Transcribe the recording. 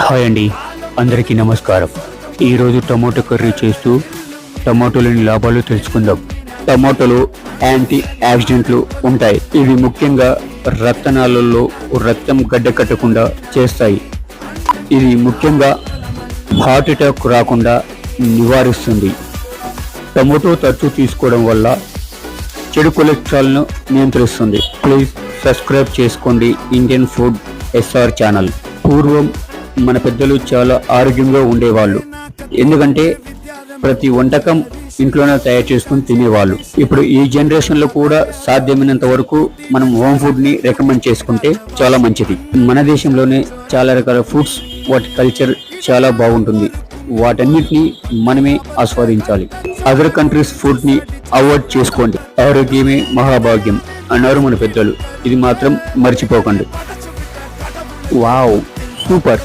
Hi అండి, అందరికీ నమస్కారం. ఈరోజు టమాటో కర్రీ చేస్తూ టమాటోలోని లాభాలు తెలుసుకుందాం. టమాటోలు యాంటీ ఆక్సిడెంట్లు ఉంటాయి. ఇవి ముఖ్యంగా రక్తనాళాల్లో రక్తం గడ్డకట్టకుండా చేస్తాయి. ఇది ముఖ్యంగా హార్ట్ అటాక్ రాకుండా నివారిస్తుంది. టమాటో తరచూ తీసుకోవడం వల్ల చెడు కొలెస్ట్రాల్ను నియంత్రిస్తుంది. ప్లీజ్ సబ్స్క్రైబ్ చేసుకోండి ఇండియన్ ఫుడ్ ఎస్ఆర్ ఛానల్. పూర్వం మన పెద్దలు చాలా ఆరోగ్యంగా ఉండేవాళ్ళు, ఎందుకంటే ప్రతి వంటకం ఇంట్లోనే తయారు చేసుకుని తినేవాళ్ళు. ఇప్పుడు ఈ జనరేషన్లో కూడా సాధ్యమైనంత వరకు మనం హోమ్ ఫుడ్ని రికమెండ్ చేసుకుంటే చాలా మంచిది. మన దేశంలోనే చాలా రకాల ఫుడ్స్, వాటి కల్చర్ చాలా బాగుంటుంది. వాటన్నిటిని మనమే ఆస్వాదించాలి. అదర్ కంట్రీస్ ఫుడ్ని అవాయిడ్ చేసుకోండి. ఆరోగ్యమే మహాభాగ్యం అన్నారు మన పెద్దలు. ఇది మాత్రం మర్చిపోకండి. Wow, super.